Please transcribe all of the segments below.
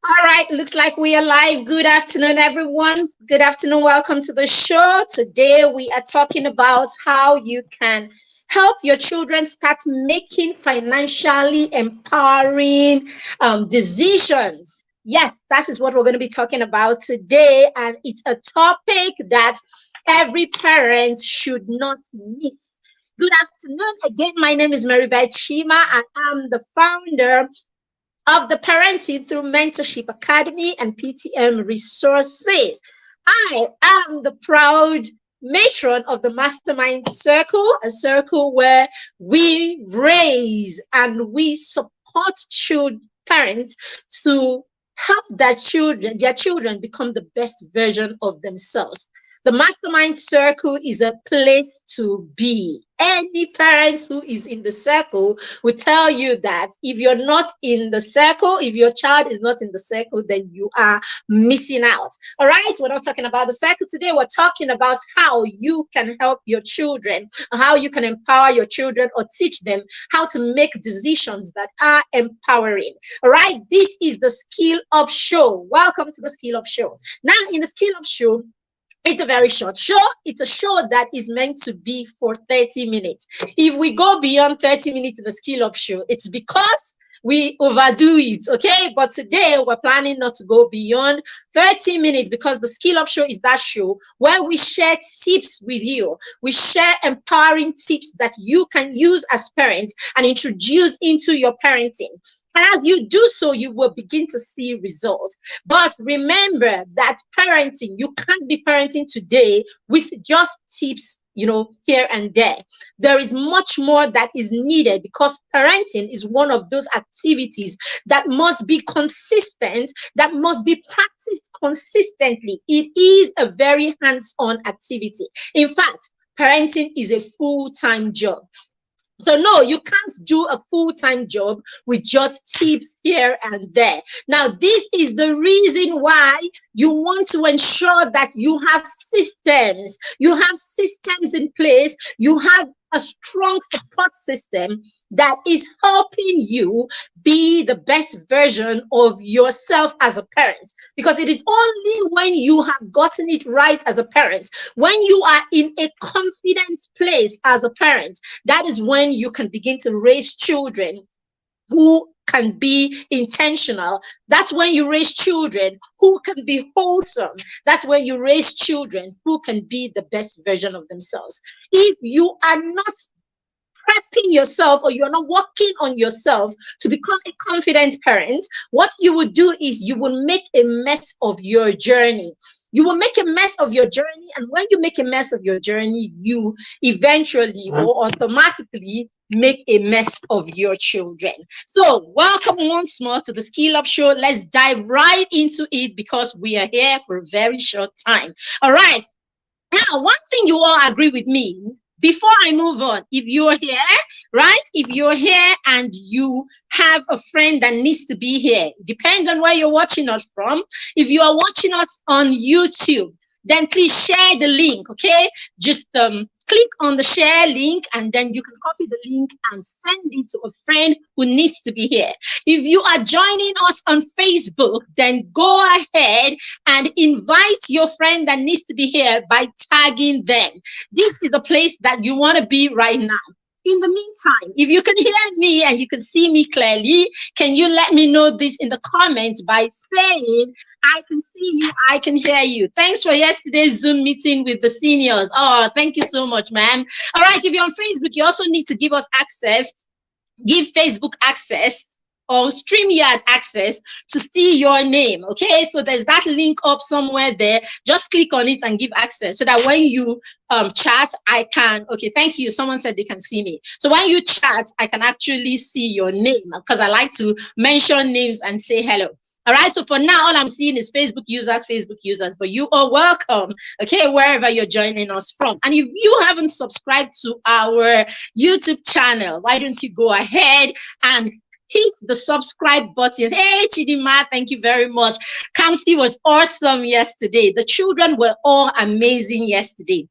All right, looks like we are live. Good afternoon, everyone. Good afternoon. Welcome to the show. Today we are talking about how you can help your children start making financially empowering decisions. Yes, that is what we're going to be talking about today, and it's a topic that every parent should not miss. Good afternoon again. My name is Maribeth Chima, and I'm the founder of the Parenting Through Mentorship Academy and PTM Resources. I am the proud matron of the Mastermind Circle, a circle where we raise and we support parents to help their children become the best version of themselves. The Mastermind Circle is a place to be. Any parents who is in the circle will tell you that if you're not in the circle, if your child is not in the circle, then you are missing out. All right, we're not talking about the circle today. We're talking about how you can help your children, how you can empower your children or teach them how to make decisions that are empowering. All right, this is the Skill Up Show. Welcome to the Skill Up Show. Now, in the Skill Up Show, it's a very short show. It's a show that is meant to be for 30 minutes. If we go beyond 30 minutes in the Skill Up Show, it's because we overdo it, okay? But today we're planning not to go beyond 30 minutes because the Skill Up Show is that show where we share tips with you. We share empowering tips that you can use as parents and introduce into your parenting. And as you do so, you will begin to see results. But remember that parenting, you can't be parenting today with just tips, here and there. There is much more that is needed because parenting is one of those activities that must be consistent, that must be practiced consistently. It is a very hands-on activity. In fact, parenting is a full-time job. So no, you can't do a full-time job with just tips here and there. Now, this is the reason why you want to ensure that you have systems. You have systems in place. You have a strong support system that is helping you be the best version of yourself as a parent. Because it is only when you have gotten it right as a parent, when you are in a confident place as a parent, that is when you can begin to raise children who can be intentional. That's when you raise children who can be wholesome. That's when you raise children who can be the best version of themselves. If you are not prepping yourself or you're not working on yourself to become a confident parent, what you will do is you will make a mess of your journey. You will make a mess of your journey. And when you make a mess of your journey, you eventually or automatically make a mess of your children. So welcome once more to the Skill Up Show. Let's dive right into it because we are here for a very short time. All right. Now, one thing you all agree with me before I move on, if you're here, right? If you're here and you have a friend that needs to be here, depends on where you're watching us from. If you are watching us on YouTube, then please share the link, okay? Just click on the share link and then you can copy the link and send it to a friend who needs to be here. If you are joining us on Facebook, then go ahead and invite your friend that needs to be here by tagging them. This is the place that you want to be right now. In the meantime, if you can hear me and you can see me clearly, can you let me know this in the comments by saying, I can see you, I can hear you. Thanks for yesterday's Zoom meeting with the seniors. Oh, thank you so much, ma'am. All right, if you're on Facebook, you also need to give us access, give Facebook access or StreamYard access to see your name, okay? So there's that link up somewhere there. Just click on it and give access so that when you chat, I can, okay, thank you. Someone said they can see me. So when you chat, I can actually see your name because I like to mention names and say hello. All right, so for now, all I'm seeing is Facebook users, but you are welcome, okay, wherever you're joining us from. And if you haven't subscribed to our YouTube channel, why don't you go ahead and hit the subscribe button. Hey, Chidima, thank you very much. Kamsi was awesome yesterday. The children were all amazing yesterday.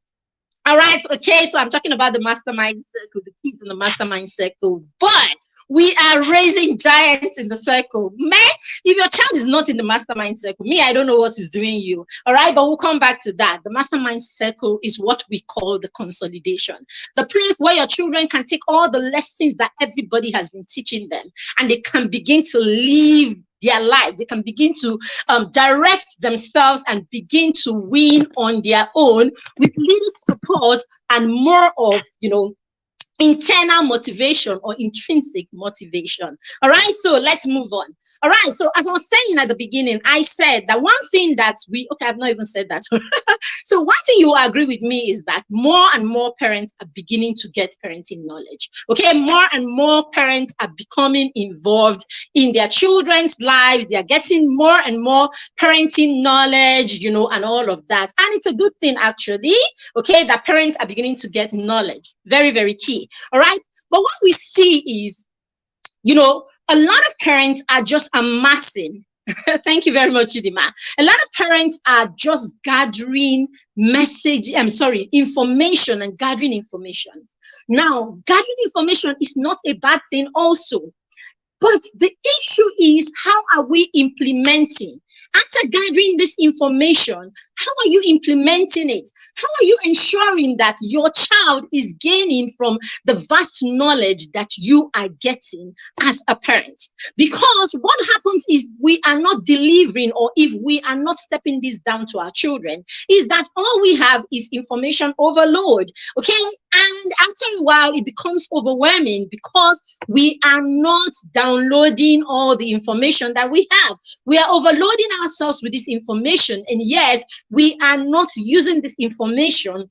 All right, okay, so I'm talking about the Mastermind Circle, the kids in the Mastermind Circle. But We are raising giants in the circle. Man, if your child is not in the mastermind circle, me, I don't know what is doing you. All right, but we'll come back to that. The mastermind circle is what we call the consolidation, the place where your children can take all the lessons that everybody has been teaching them, and they can begin to live their life. They can begin to direct themselves and begin to win on their own with little support and more of, internal motivation or intrinsic motivation. All right, so let's move on. All right, so as I was saying at the beginning, I said that one thing that I've not even said that. So one thing you will agree with me is that more and more parents are beginning to get parenting knowledge. Okay, more and more parents are becoming involved in their children's lives. They are getting more and more parenting knowledge, and all of that. And it's a good thing, actually, okay, that parents are beginning to get knowledge. Very, very key. All right. But what we see is, a lot of parents are just amassing. Thank you very much, Chidima. A lot of parents are just gathering information and gathering information. Now, gathering information is not a bad thing also. But the issue is, how are we implementing? After gathering this information, how are you implementing it? How are you ensuring that your child is gaining from the vast knowledge that you are getting as a parent? Because what happens if we are not delivering, or if we are not stepping this down to our children, is that all we have is information overload. Okay? And after a while, it becomes overwhelming because we are not downloading all the information that we have. We are overloading ourselves with this information, and yet we are not using this information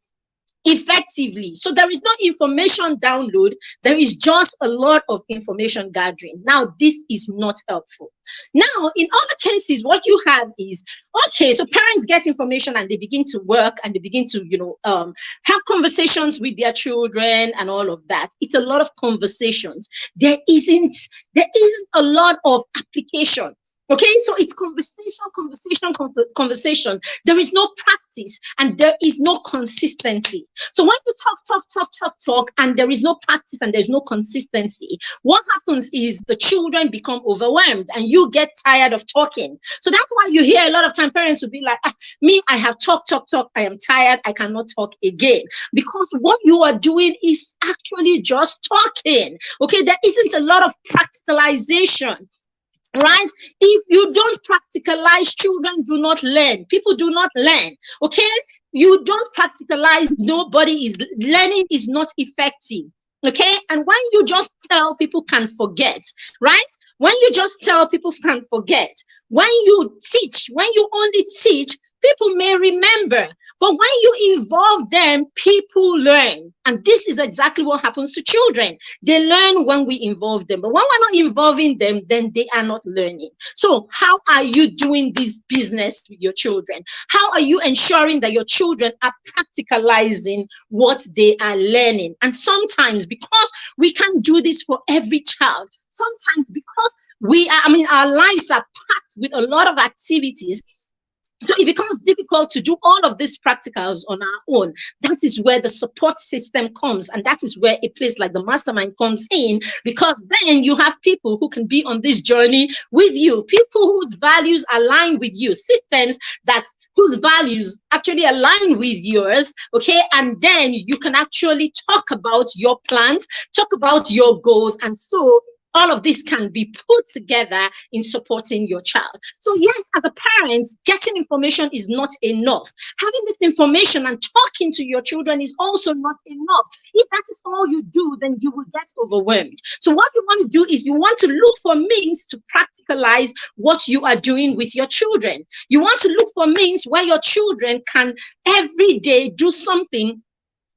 effectively. So there is no information download. There is just a lot of information gathering. Now, this is not helpful. Now, in other cases, what you have is, okay, so parents get information and they begin to work and they begin to, have conversations with their children and all of that. It's a lot of conversations. There isn't a lot of application. Okay, so it's conversation. There is no practice and there is no consistency. So when you talk, and there is no practice and there's no consistency, what happens is the children become overwhelmed and you get tired of talking. So that's why you hear a lot of time parents will be like, I have talked, I am tired, I cannot talk again. Because what you are doing is actually just talking. Okay, there isn't a lot of practicalization. Right? If you don't practicalize, children do not learn. People do not learn. Okay? You don't practicalize, learning is not effective. Okay? And when you just tell, people can forget. Right? When you just tell, people can forget. When you only teach, people may remember. But when you involve them, people learn. And this is exactly what happens to children. They learn when we involve them. But when we're not involving them, then they are not learning. So how are you doing this business with your children? How are you ensuring that your children are practicalizing what they are learning? And sometimes, because we can't do this for every child, sometimes because our lives are packed with a lot of activities, so it becomes difficult to do all of these practicals on our own. That is where the support system comes. And that is where a place like the mastermind comes in, because then you have people who can be on this journey with you, people whose values align with you, systems whose values actually align with yours. Okay. And then you can actually talk about your plans, talk about your goals. And so all of this can be put together in supporting your child. So yes, as a parent, getting information is not enough. Having this information and talking to your children is also not enough. If that is all you do, then you will get overwhelmed. So what you want to do is you want to look for means to practicalize what you are doing with your children. You want to look for means where your children can every day do something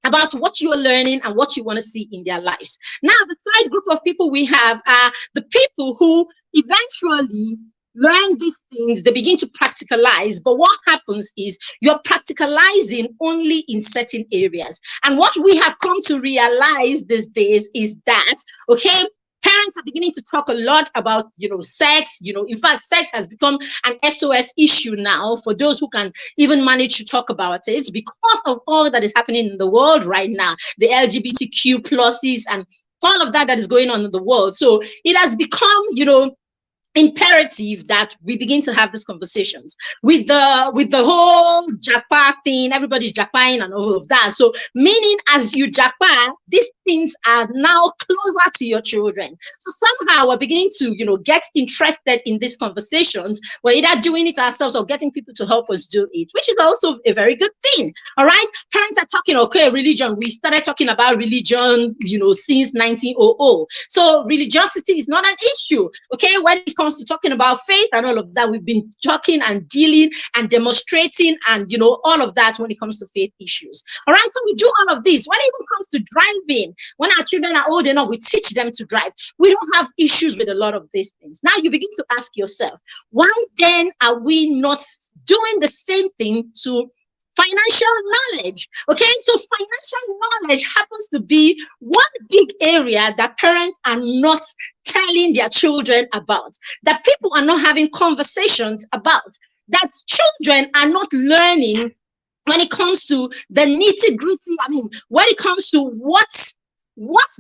about what you are learning and what you want to see in their lives. Now, the third group of people we have are the people who eventually learn these things, they begin to practicalize, but what happens is you're practicalizing only in certain areas. And what we have come to realize these days is that, okay, parents are beginning to talk a lot about, sex. In fact, sex has become an SOS issue now for those who can even manage to talk about it, because of all that is happening in the world right now, the LGBTQ pluses and all of that is going on in the world. So it has become, imperative that we begin to have these conversations with the whole japa thing. Everybody's japaing and all of that. So meaning, as you japa, these things are now closer to your children. So somehow we're beginning to get interested in these conversations. We're either doing it ourselves or getting people to help us do it, which is also a very good thing. All right, parents are talking, okay, religion. We started talking about religion since 1900. So religiosity is not an issue. Okay, when it comes to talking about faith and all of that, we've been talking and dealing and demonstrating and all of that when it comes to faith issues. All right, so we do all of this. When it even comes to driving, when our children are old enough, we teach them to drive. We don't have issues with a lot of these things. Now you begin to ask yourself, why then are we not doing the same thing to financial knowledge? Okay, so financial knowledge happens to be one big area that parents are not telling their children about, that people are not having conversations about, that children are not learning when it comes to the nitty-gritty. I mean, when it comes to what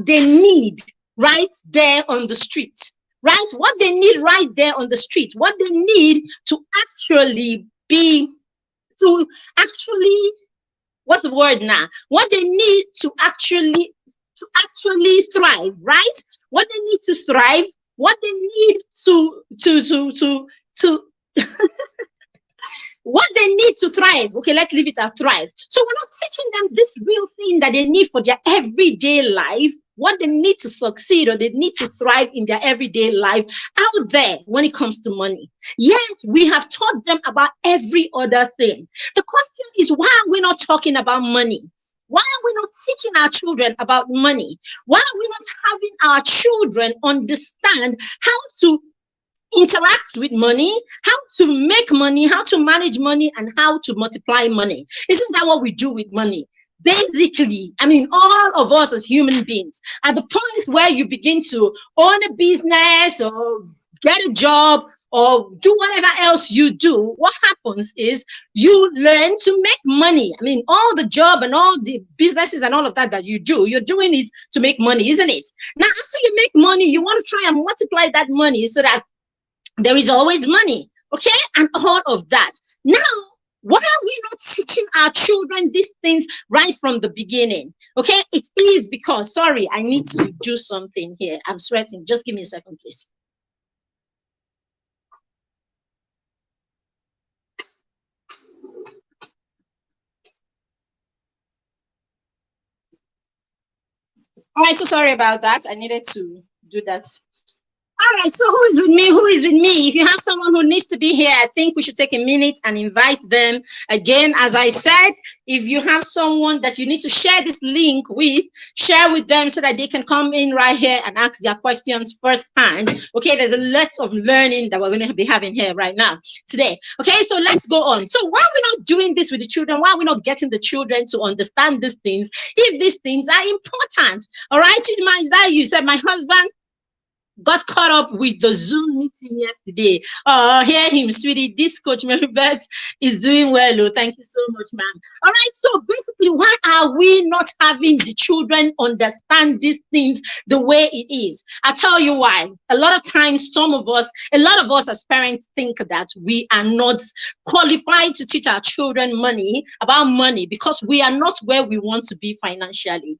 they need right there on the street, right? What they need right there on the street, what they need to actually what's the word now? What they need to actually thrive, right? What they need to thrive, what they need to what they need to thrive. Okay, let's leave it at thrive. So we're not teaching them this real thing that they need for their everyday life, what they need to succeed or they need to thrive in their everyday life out there when it comes to money. Yet we have taught them about every other thing. The question is, why are we not talking about money? Why are we not teaching our children about money? Why are we not having our children understand how to interact with money, how to make money, how to manage money, and how to multiply money? Isn't that what we do with money? Basically, I mean, all of us as human beings, at the point where you begin to own a business or get a job or do whatever else you do, what happens is you learn to make money. I mean, all the job and all the businesses and all of that you do, you're doing it to make money, isn't it? Now, after you make money, you want to try and multiply that money so that there is always money, okay? And all of that. Now, why are we not teaching our children these things right from the beginning? Okay, it is because, sorry, I need to do something here. I'm sweating. Just give me a second, please. All right, so sorry about that. I needed to do that. All right, so who is with me? Who is with me? If you have someone who needs to be here, I think we should take a minute and invite them. Again, as I said, if you have someone that you need to share this link with, share with them so that they can come in right here and ask their questions firsthand. Okay, there's a lot of learning that we're going to be having here right now today. Okay, so let's go on. So why are we not doing this with the children? Why are we not getting the children to understand these things if these things are important? All right, Chidima, is that you said my husband got caught up with the Zoom meeting yesterday. Hear him, sweetie. This coach Maribeth is doing well. Oh, thank you so much, ma'am. All right. So basically, why are we not having the children understand these things the way it is? I'll tell you why. A lot of times, a lot of us as parents think that we are not qualified to teach our children about money because we are not where we want to be financially.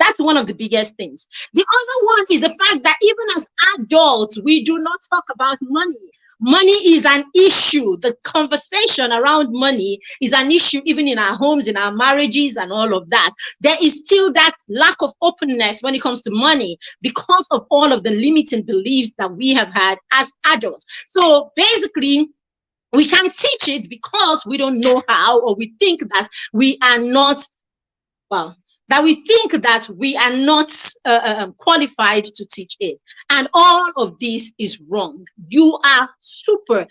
That's one of the biggest things. The other one is the fact that even as adults, we do not talk about money. Money is an issue. The conversation around money is an issue even in our homes, in our marriages and all of that. There is still that lack of openness when it comes to money because of all of the limiting beliefs that we have had as adults. So basically, we can't teach it because we don't know how, or we think that we are not, qualified to teach it. And all of this is wrong. You are super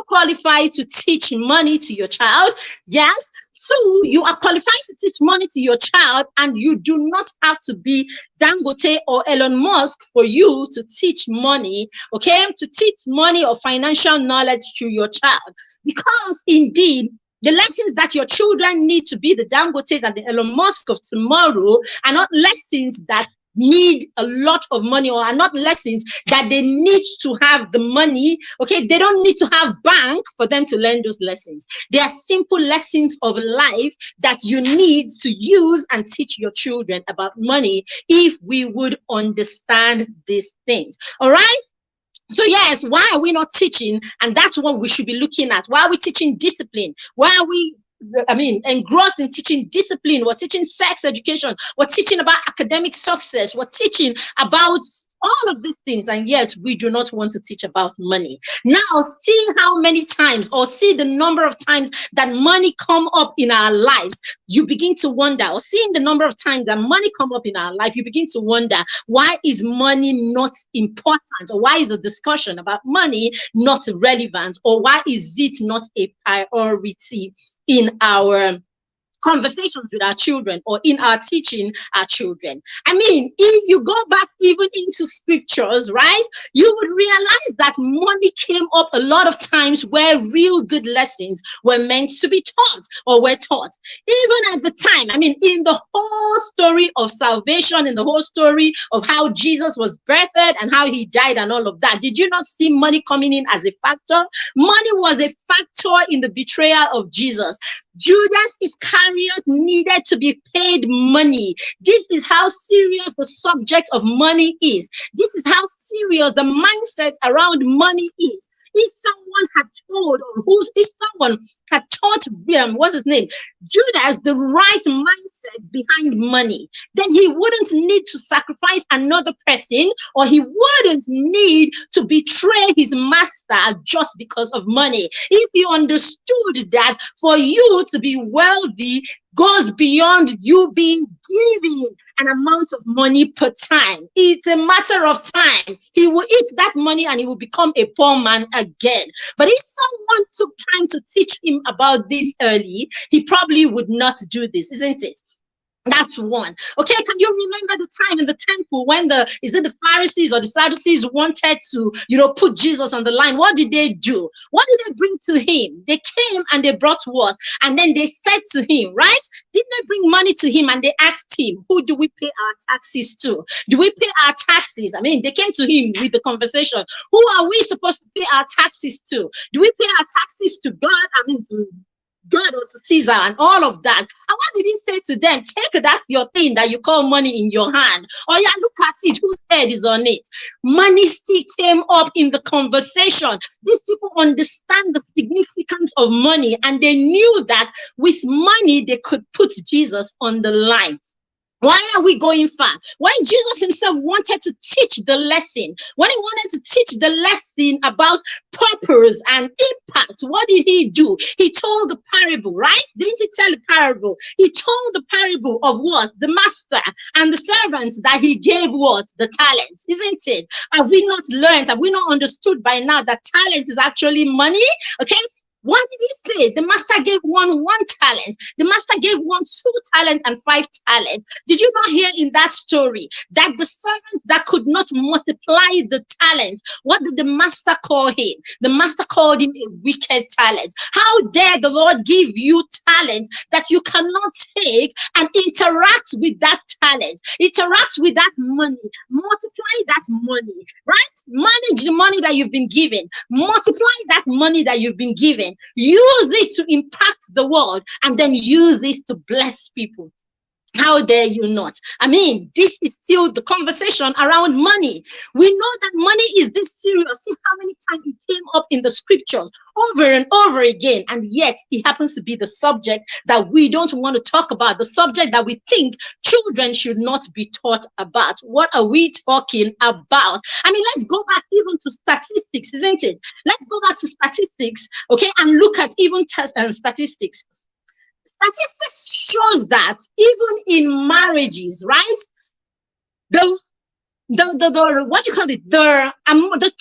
qualified to teach money to your child. Yes. So you are qualified to teach money to your child, and you do not have to be Dangote or Elon Musk for you to teach money, okay? To teach money or financial knowledge to your child. Because indeed, the lessons that your children need to be the Dangotes and the Elon Musk of tomorrow are not lessons that need a lot of money, or are not lessons that they need to have the money. Okay, they don't need to have bank for them to learn those lessons. They are simple lessons of life that you need to use and teach your children about money if we would understand these things. All right. So yes, why are we not teaching? And that's what we should be looking at. Why are we teaching discipline? Why are we, engrossed in teaching discipline? We're teaching sex education. We're teaching about academic success. We're teaching about all of these things, and yet we do not want to teach about money. Now, see how many times, or see the number of times that money come up in our lives, you begin to wonder, or seeing the number of times that money come up in our life, you begin to wonder, why is money not important? Or why is the discussion about money not relevant? Or why is it not a priority in our conversations with our children, or in our teaching our children? I mean, if you go back even into scriptures, right, you would realize that money came up a lot of times where real good lessons were meant to be taught, or were taught. Even at the time, I mean, in the whole story of salvation, in the whole story of how Jesus was birthed and how he died and all of that, did you not see money coming in as a factor? Money was a factor in the betrayal of Jesus. Judas Iscariot needed to be paid money. This is how serious the subject of money is. This is how serious the mindset around money is. If someone had told, if someone had taught what's his name, Judas, the right mindset behind money, then he wouldn't need to sacrifice another person, or he wouldn't need to betray his master just because of money. If he understood that for you to be wealthy goes beyond you being given an amount of money per time. It's a matter of time. He will eat that money and he will become a poor man again. But if someone took time to teach him about this early, he probably would not do this, isn't it? That's one. Okay, can you remember the time in the temple when the Pharisees or the Sadducees wanted to, put Jesus on the line? What did they do? What did they bring to him? They came and they brought what? And then they said to him, right? Didn't they bring money to him? And they asked him, who do we pay our taxes to? Do we pay our taxes? I mean, they came to him with the conversation. Who are we supposed to pay our taxes to? Do we pay our taxes to God? I mean, to God or to Caesar and all of that. And what did he say to them? Take that your thing that you call money in your hand. Oh yeah, look at it. Whose head is on it? Money still came up in the conversation. These people understand the significance of money, and they knew that with money they could put Jesus on the line. Why are we going far? When Jesus himself wanted to teach the lesson, when he wanted to teach the lesson about purpose and impact, what did he do? He told the parable, right? Didn't he tell the parable? He told the parable of what? The master and the servants that he gave what? The talents, isn't it? Have we not learned? Have we not understood by now that talent is actually money? Okay. What did he say? The master gave one talent. The master gave one 2 talents and 5 talents. Did you not hear in that story that the servants that could not multiply the talents, what did the master call him? The master called him a wicked talent. How dare the Lord give you talents that you cannot take and interact with that talent, interact with that money, multiply that money, right? Manage the money that you've been given, multiply that money that you've been given. Use it to impact the world, and then use it to bless people. How dare you not? I mean, this is still the conversation around money. We know that money is this serious. See how many times it came up in the scriptures over and over again, and yet it happens to be the subject that we don't want to talk about, the subject that we think children should not be taught about. What are we talking about? I mean, let's go back even to statistics, isn't it? Let's go back to statistics, okay, and look at even statistics. Statistics shows that even in marriages, right? The what you call it, the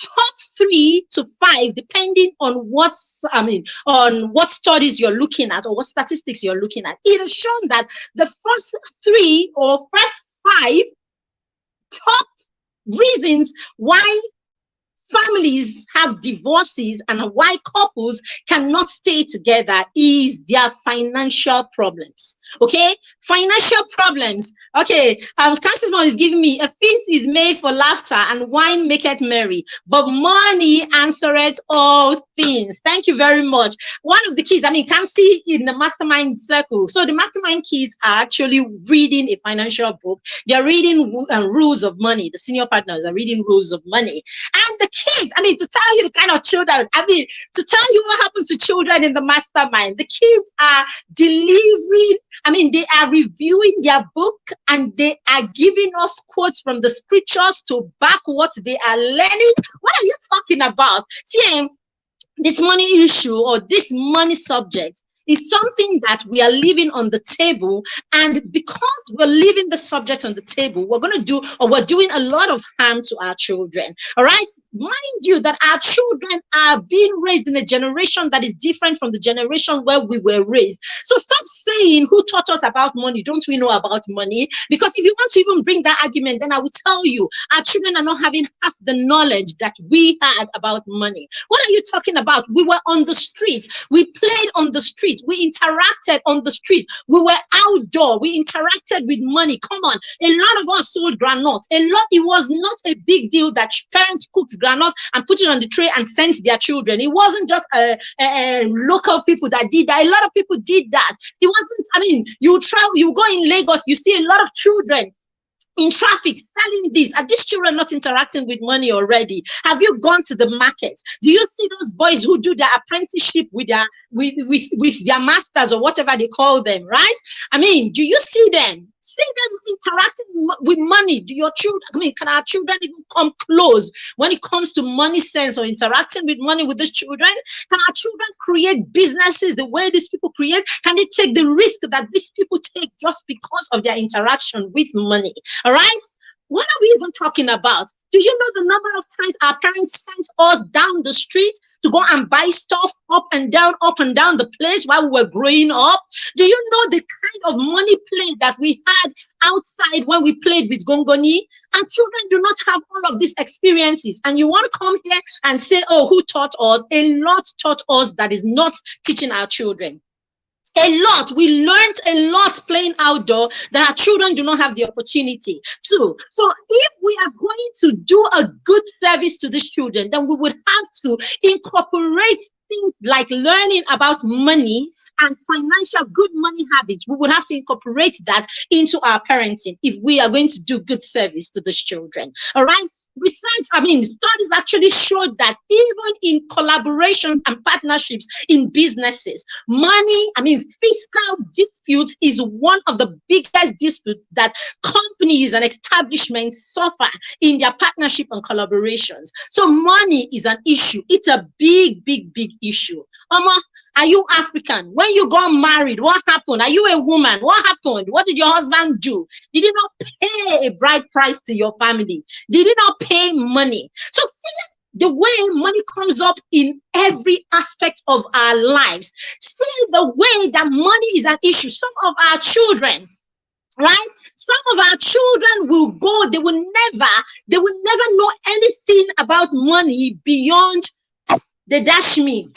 top 3 to 5, depending on what studies you're looking at or what statistics you're looking at, it has shown that the first 3 or first 5 top reasons why families have divorces and why couples cannot stay together is their financial problems. Okay, financial problems. Okay, Francis Mom is giving me, a feast is made for laughter and wine maketh merry, but money answereth all things. Thank you very much. One of the kids, can see in the mastermind circle. So the mastermind kids are actually reading a financial book. They're reading rules of money. The senior partners are reading rules of money. And the kids, to tell you the kind of children, to tell you what happens to children in the mastermind, the kids are delivering, they are reviewing their book and they are giving us quotes from the scriptures to back what they are learning. What are you talking about? See, this money issue or this money subject is something that we are leaving on the table, and because we're leaving the subject on the table, we're doing a lot of harm to our children. All right, mind you that our children are being raised in a generation that is different from the generation where we were raised. So stop saying who taught us about money, don't we know about money? Because if you want to even bring that argument, then I will tell you our children are not having half the knowledge that we had about money. What are you talking about? We were on the street, we played on the street, we interacted on the street, we were outdoor, we interacted with money. Come on, a lot of us sold granuts. It was not a big deal that parents cooked granuts and put it on the tray and sent their children. It wasn't just local people that did that. A lot of people did that. It wasn't, you go in Lagos, you see a lot of children in traffic selling this. Are these children not interacting with money already? Have you gone to the market? Do you see those boys who do their apprenticeship with their masters or whatever they call them, right? Do you see them? See them interacting with money? Do your children, can our children even come close when it comes to money sense or interacting with money with these children? Can our children create businesses the way these people create? Can they take the risk that these people take just because of their interaction with money? All right. What are we even talking about? Do you know the number of times our parents sent us down the street to go and buy stuff up and down the place while we were growing up? Do you know the kind of money play that we had outside when we played with gongoni? And children do not have all of these experiences. And you want to come here and say, oh, who taught us? A lot taught us that is not teaching our children. A lot. We learned a lot playing outdoor that our children do not have the opportunity to. So if we are going to do a good service to these children, then we would have to incorporate things like learning about money and financial good money habits. We would have to incorporate that into our parenting if we are going to do good service to these children. All right. Research, studies actually showed that even in collaborations and partnerships in businesses, money, fiscal disputes is one of the biggest disputes that companies and establishments suffer in their partnership and collaborations. So money is an issue. It's a big, big, big issue. Are you African? When you got married, what happened? Are you a woman? What happened? What did your husband do? Did he not pay a bride price to your family? Did he not pay money? So see the way money comes up in every aspect of our lives. See the way that money is an issue. Some of our children, right? Some of our children will go, they will never know anything about money beyond they dash me.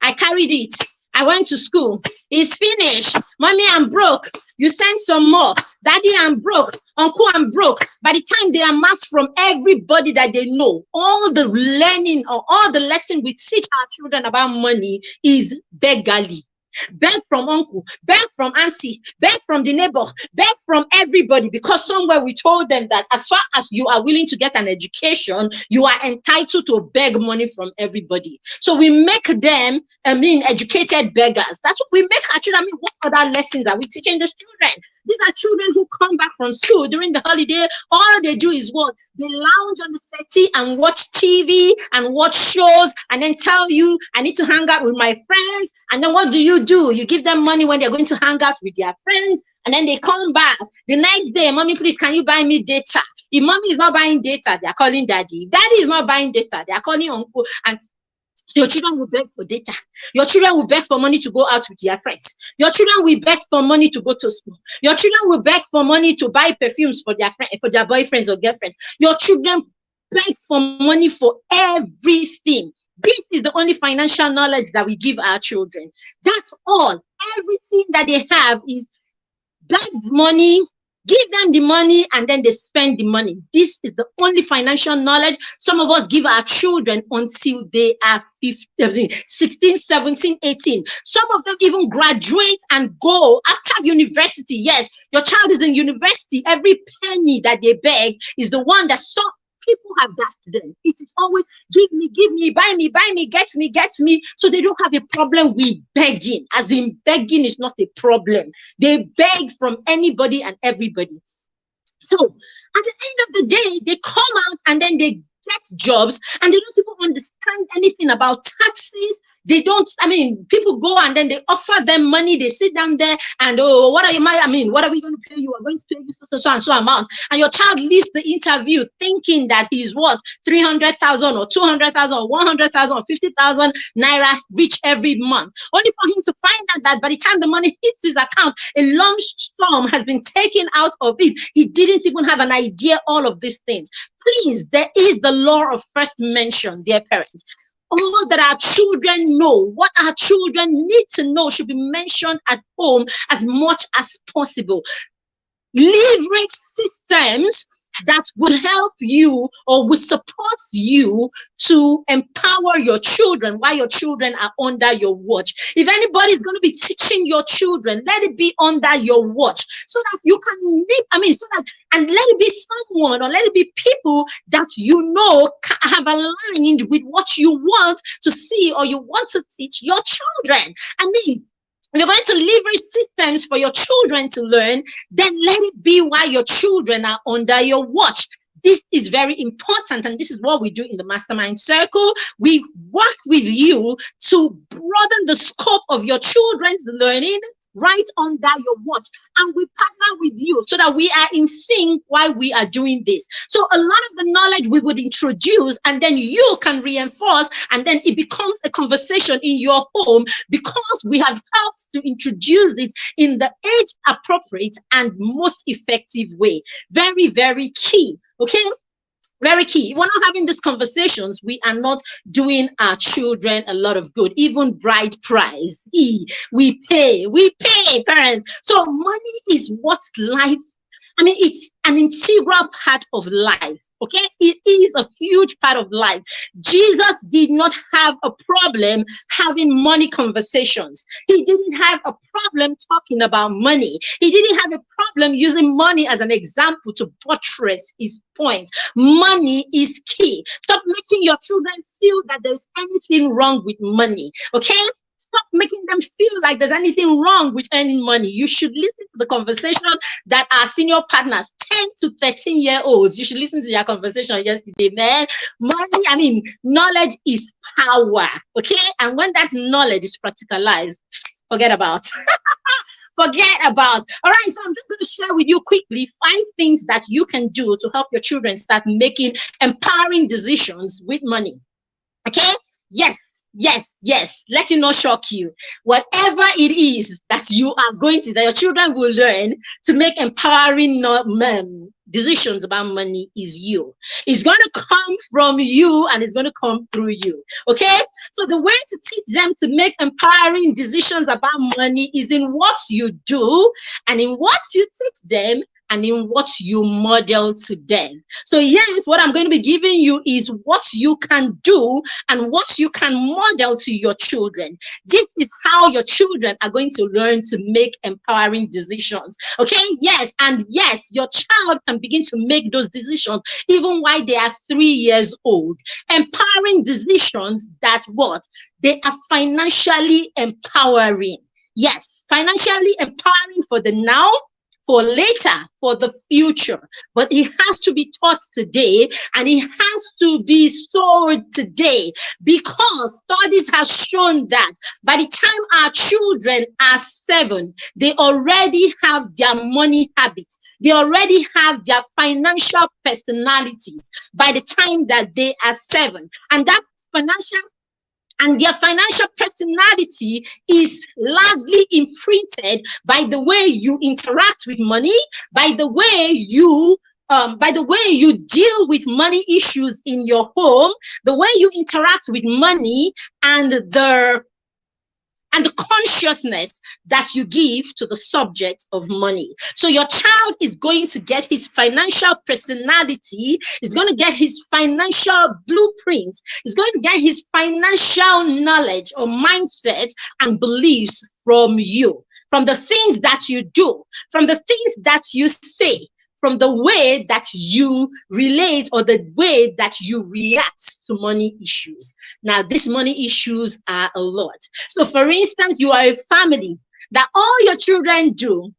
I carried it. I went to school. It's finished. Mommy, I'm broke. You send some more. Daddy, I'm broke. Uncle, I'm broke. By the time they amass from everybody that they know, all the learning or all the lesson we teach our children about money is beggarly. Beg from uncle, beg from auntie, beg from the neighbor, beg from everybody, because somewhere we told them that as far as you are willing to get an education, you are entitled to beg money from everybody. So we make them, educated beggars. That's what we make our children. What other lessons are we teaching these children? These are children who come back from school during the holiday. All they do is what? They lounge on the settee and watch TV and watch shows and then tell you, I need to hang out with my friends. And then what do? You give them money when they're going to hang out with their friends, and then they come back the next day. Mommy, please, can you buy me data? If mommy is not buying data, they are calling daddy. If daddy is not buying data, they are calling uncle. And your children will beg for data. Your children will beg for money to go out with their friends. Your children will beg for money to go to school. Your children will beg for money to buy perfumes for their boyfriends or girlfriends. Your children beg for money for everything. This is the only financial knowledge that we give our children. That's all. Everything that they have is beg money, give them the money, and then they spend the money. This is the only financial knowledge some of us give our children until they are 15, 16, 17, 18. Some of them even graduate and go after university. Yes, your child is in university. Every penny that they beg is the one that some people have that to them. It is always give me, buy me, get me. So they don't have a problem with begging. As in, begging is not a problem. They beg from anybody and everybody. So at the end of the day, they come out and then they get jobs and they don't even understand anything about taxes. They don't, people go and then they offer them money. They sit down there and, what are we going to pay you? We're going to pay you so and so amount. And your child leaves the interview thinking that he's what, 300,000 or 200,000 or 100,000 or 50,000 naira rich every month. Only for him to find out that by the time the money hits his account, a lump sum has been taken out of it. He didn't even have an idea all of these things. Please, there is the law of first mention, dear parents. All that our children know, what our children need to know should be mentioned at home as much as possible. Leverage systems that would help you or would support you to empower your children while your children are under your watch. If anybody is going to be teaching your children, let it be under your watch so that you can live, and let it be someone or let it be people that you know have aligned with what you want to see or you want to teach your children. You're going to leverage systems for your children to learn, then let it be while your children are under your watch. This is very important, and this is what we do in the Mastermind Circle. We work with you to broaden the scope of your children's learning right under your watch, and we partner with you so that we are in sync while we are doing this. So a lot of the knowledge we would introduce and then you can reinforce, and then it becomes a conversation in your home because we have helped to introduce it in the age appropriate and most effective way. Very, very key. Okay. Very key. If we're not having these conversations, we are not doing our children a lot of good. Even bride price, we pay, parents. So money is what's life. It's an integral part of life. Okay, it is a huge part of life. Jesus did not have a problem having money conversations. He didn't have a problem talking about money. He didn't have a problem using money as an example to buttress his point. Money is key. Stop making your children feel that there's anything wrong with money. Okay? Stop making them feel like there's anything wrong with earning money. You should listen to the conversation that our senior partners, 10 to 13-year-olds, you should listen to their conversation yesterday, man. Money, knowledge is power, okay? And when that knowledge is practicalized, forget about. Forget about. All right, so I'm just going to share with you quickly 5 things that you can do to help your children start making empowering decisions with money. Okay? Yes. Let it not shock you. Whatever it is that you are that your children will learn to make empowering decisions about money is you. It's going to come from you and it's going to come through you. Okay? So the way to teach them to make empowering decisions about money is in what you do and in what you teach them and in what you model to them. So yes, what I'm going to be giving you is what you can do and what you can model to your children. This is how your children are going to learn to make empowering decisions. Okay, yes, and yes, your child can begin to make those decisions even while they are 3 years old. Empowering decisions that what? They are financially empowering. Yes, financially empowering for the now, for later, for the future. But it has to be taught today and it has to be sold today, because studies have shown that by the time our children are 7, they already have their money habits. They already have their financial personalities by the time that they are 7. And that their financial personality is largely imprinted by the way you interact with money, by the way you by the way you deal with money issues in your home, the way you interact with money, and the consciousness that you give to the subject of money. So your child is going to get his financial personality, is going to get his financial blueprint, is going to get his financial knowledge or mindset and beliefs from you, from the things that you do, from the things that you say, from the way that you relate or the way that you react to money issues. Now, these money issues are a lot. So, for instance, you are a family that all your children do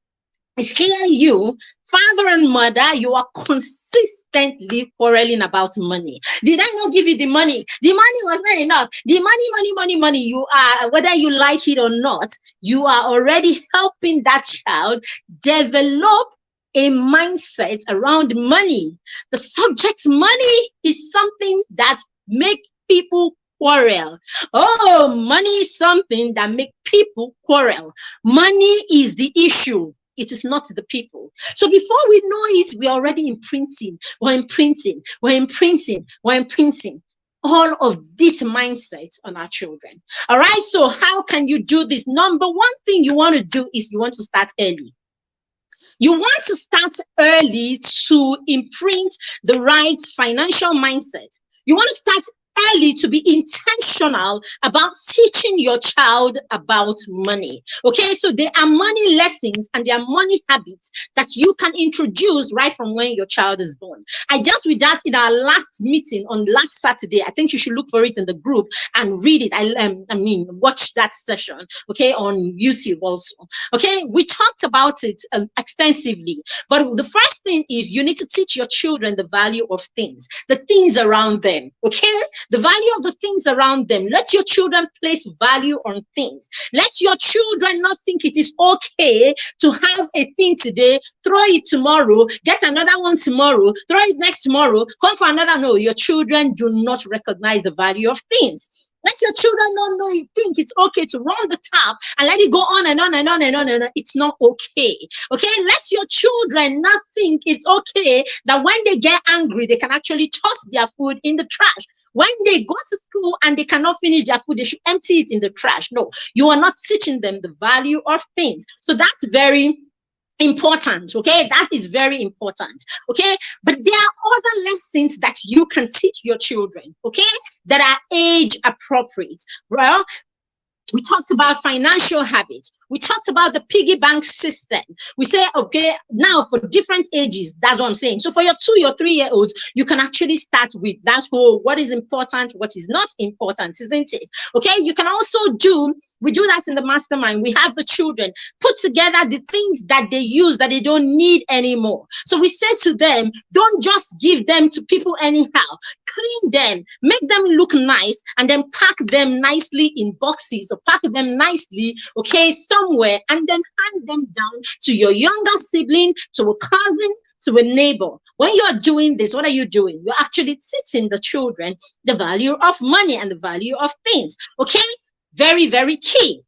is hear you, father and mother, you are consistently quarreling about money. Did I not give you the money? The money was not enough. The money. You are, whether you like it or not, you are already helping that child develop a mindset around money. The subject money is something that make people quarrel. Oh, money is something that make people quarrel. Money is the issue. It is not the people. So before we know it, we're already imprinting. We're imprinting all of this mindset on our children. All right. So how can you do this? Number one thing you want to do is you want to start early. You want to start early to imprint the right financial mindset. You want to start early to be intentional about teaching your child about money. Okay, so there are money lessons and there are money habits that you can introduce right from when your child is born. I dealt with that in our last meeting on last Saturday. I think you should look for it in the group and read it. Watch that session, okay, on YouTube also. Okay, we talked about it extensively, but the first thing is you need to teach your children the value of things, the things around them, okay? The value of the things around them. Let your children place value on things. Let your children not think it is okay to have a thing today, throw it tomorrow, get another one tomorrow, throw it next tomorrow, come for another. No, your children do not recognize the value of things. Let your children not know you think it's okay to run the tap and let it go on and on and on and on and on. It's not okay. Okay, let your children not think it's okay that when they get angry, they can actually toss their food in the trash. When they go to school and they cannot finish their food, they should empty it in the trash. No, you are not teaching them the value of things. So that's very important. Okay, that is very important. Okay, but there are other lessons that you can teach your children, okay, that are age appropriate. Well, we talked about financial habits. We talked about the piggy bank system. We say, okay, now for different ages, that's what I'm saying. So for your 2, your 3-year-olds, you can actually start with that whole what is important, what is not important, isn't it? Okay, you can also we do that in the mastermind. We have the children put together the things that they use that they don't need anymore. So we say to them, don't just give them to people anyhow. Clean them, make them look nice, and then pack them nicely in boxes or pack them nicely, okay, somewhere, and then hand them down to your younger sibling, to a cousin, to a neighbor. When you're doing this, what are you doing? You're actually teaching the children the value of money and the value of things, okay? Very, very key.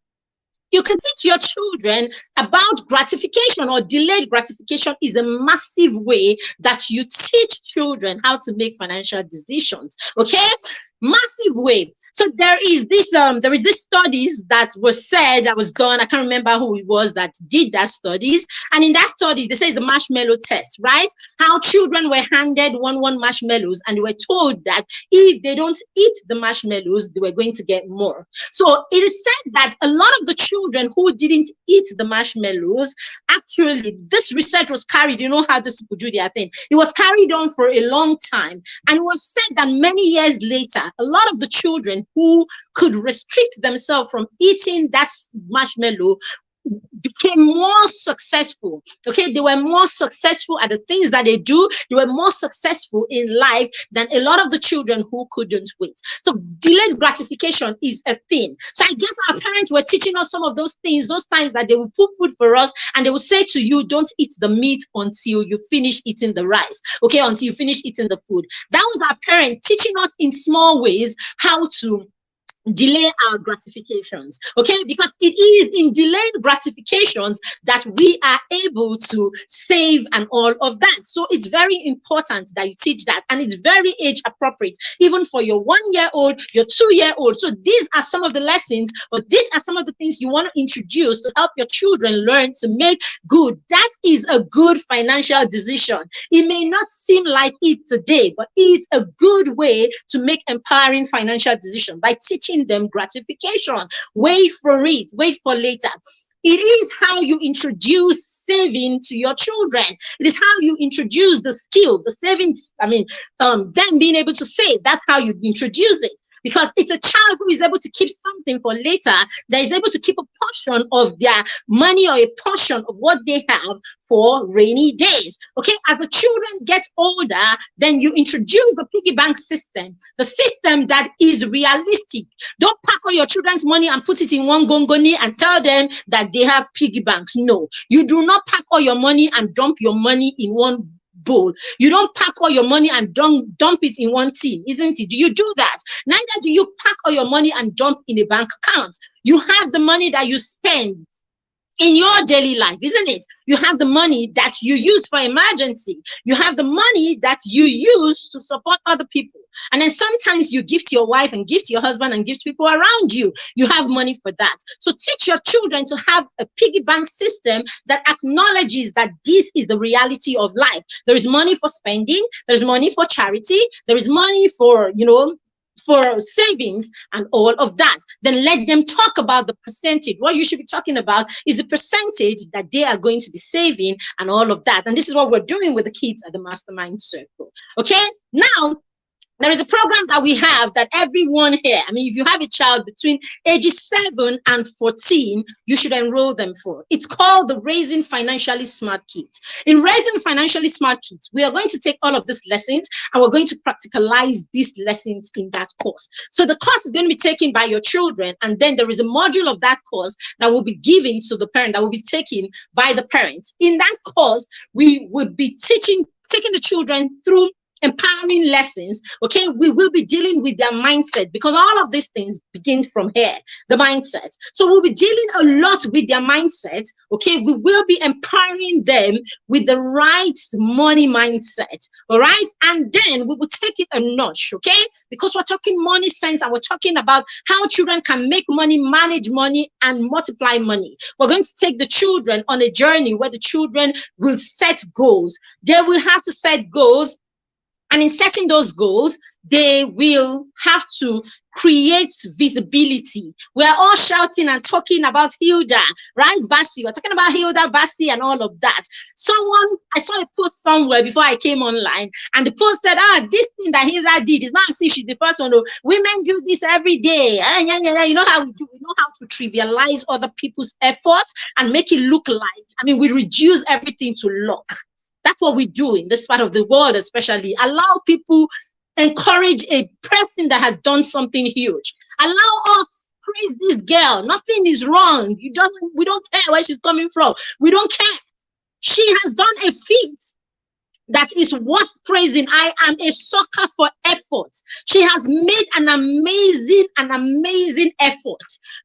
You can teach your children about gratification or delayed gratification is a massive way that you teach children how to make financial decisions, okay? Massive way. So there is this studies that was said, that was done. I can't remember who it was that did that studies. And in that study, they say it's the marshmallow test, right? How children were handed one marshmallows and they were told that if they don't eat the marshmallows, they were going to get more. So it is said that a lot of the children who didn't eat the marshmallows, actually, this research was carried, you know how these people do their thing. It was carried on for a long time. And it was said that many years later, a lot of the children who could restrict themselves from eating that marshmallow became more successful. Okay, they were more successful at the things that they do. They were more successful in life than a lot of the children who couldn't wait. So delayed gratification is a thing. So I guess our parents were teaching us some of those things, those times that they will put food for us and they will say to you, don't eat the meat until you finish eating the rice. Okay, until you finish eating the food. That was our parents teaching us in small ways how to delay our gratifications, okay? Because it is in delayed gratifications that we are able to save and all of that. So it's very important that you teach that, and it's very age appropriate, even for your 1-year-old, your 2-year-old. So these are some of the lessons, or these are some of the things you want to introduce to help your children learn to make good. That is a good financial decision. It may not seem like it today, but it's a good way to make empowering financial decision by teaching them gratification. Wait for it, wait for later. It is how you introduce saving to your children. It is how you introduce the skill, the savings. Them being able to save. That's how you introduce it. Because it's a child who is able to keep something for later, that is able to keep a portion of their money or a portion of what they have for rainy days. Okay, as the children get older, then you introduce the piggy bank system, the system that is realistic. Don't pack all your children's money and put it in one gongoni and tell them that they have piggy banks. No, you do not pack all your money and dump your money in one bowl. You don't pack all your money and dump it in one tin, isn't it? Do you do that? Neither do you pack all your money and dump in a bank account. You have the money that you spend in your daily life, isn't it? You have the money that you use for emergency. You have the money that you use to support other people. And then sometimes you gift your wife and gift your husband and gift people around you. You have money for that. So teach your children to have a piggy bank system that acknowledges that this is the reality of life. There is money for spending. There's money for charity. There is money for, for savings and all of that. Then let them talk about the percentage. What you should be talking about is the percentage that they are going to be saving and all of that. And this is what we're doing with the kids at the Mastermind Circle. Okay, now there is a program that we have that everyone here, if you have a child between ages 7 and 14, you should enroll them for. It's called the Raising Financially Smart Kids. In Raising Financially Smart Kids, we are going to take all of these lessons and we're going to practicalize these lessons in that course. So the course is going to be taken by your children, and then there is a module of that course that will be given to the parent, that will be taken by the parents. In that course, we would be taking the children through empowering lessons. Okay, we will be dealing with their mindset, because all of these things begin from here, the mindset. So we'll be dealing a lot with their mindset. Okay, we will be empowering them with the right money mindset. All right, and then we will take it a notch. Okay, because we're talking money sense, and we're talking about how children can make money, manage money, and multiply money. We're going to take the children on a journey where the children will set goals. They will have to set goals. And in setting those goals, they will have to create visibility. We are all shouting and talking about Hilda, right? Bassi, we're talking about Hilda, Bassi, and all of that. I saw a post somewhere before I came online, and the post said, this thing that Hilda did is not as if she's the first one. No, women do this every day. You know how we do. We know how to trivialize other people's efforts and make it look like, we reduce everything to luck. That's what we do in this part of the world, especially. Allow people, encourage a person that has done something huge. Allow us praise this girl. Nothing is wrong. We don't care where she's coming from. We don't care. She has done a feat that is worth praising. I am a sucker for efforts. She has made an amazing effort.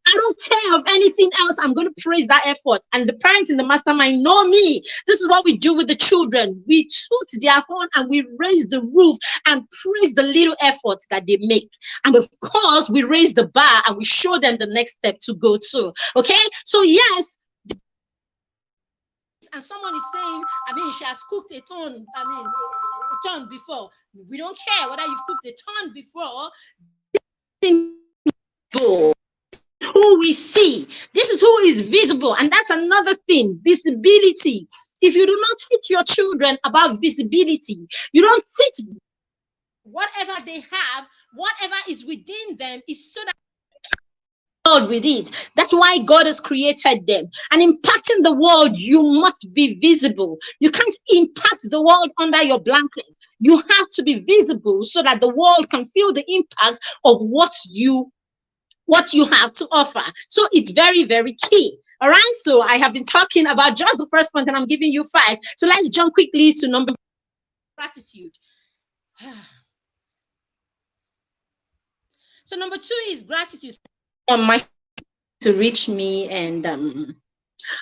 I don't care of anything else. I'm going to praise that effort. And the parents in the mastermind know me. This is what we do with the children. We toot their horn and we raise the roof and praise the little efforts that they make. And of course, we raise the bar and we show them the next step to go to. Okay? So yes, and someone is saying, she has cooked a ton, a ton before. We don't care whether you've cooked a ton before. Who we see. This is who is visible. And that's another thing, visibility. If you do not teach your children about visibility, you don't teach whatever they have, whatever is within them is so that with it. That's why God has created them. And impacting the world, you must be visible. You can't impact the world under your blanket. You have to be visible so that the world can feel the impact of what you have to offer. So it's very, very key. All right. So I have been talking about just the first point, and I'm giving you 5. So let's jump quickly to number 1, gratitude. So number 2 is gratitude. On my to reach me and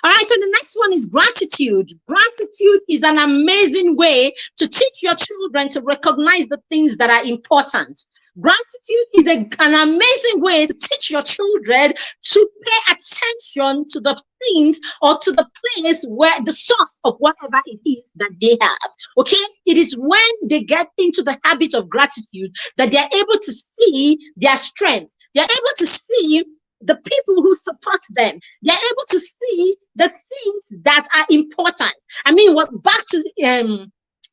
all right, so the next one is gratitude. Gratitude is an amazing way to teach your children to recognize the things that are important. Gratitude is an amazing way to teach your children to pay attention to the things or to the place where the source of whatever it is that they have. Okay, it is when they get into the habit of gratitude that they're able to see their strength. They're able to see the people who support them. They're able to see the things that are important. I mean, back to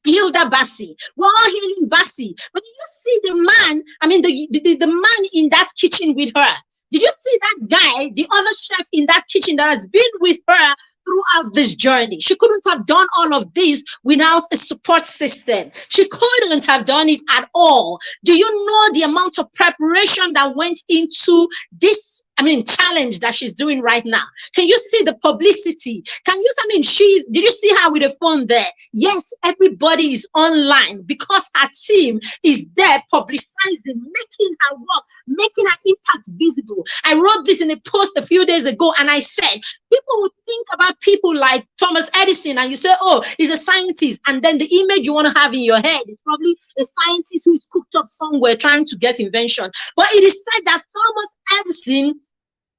Hilda Baci. We're all hailing Baci. But did you see the man, I mean, the man in that kitchen with her? Did you see that guy, the other chef in that kitchen that has been with her throughout this journey? She couldn't have done all of this without a support system. She couldn't have done it at all. Do you know the amount of preparation that went into this challenge that she's doing right now? Can you see the publicity? Did you see her with a phone there? Yes, everybody is online because her team is there publicizing, making her work, making her impact visible. I wrote this in a post a few days ago and I said, people would think about people like Thomas Edison and you say, oh, he's a scientist. And then the image you want to have in your head is probably a scientist who is cooked up somewhere trying to get invention. But it is said that Thomas Edison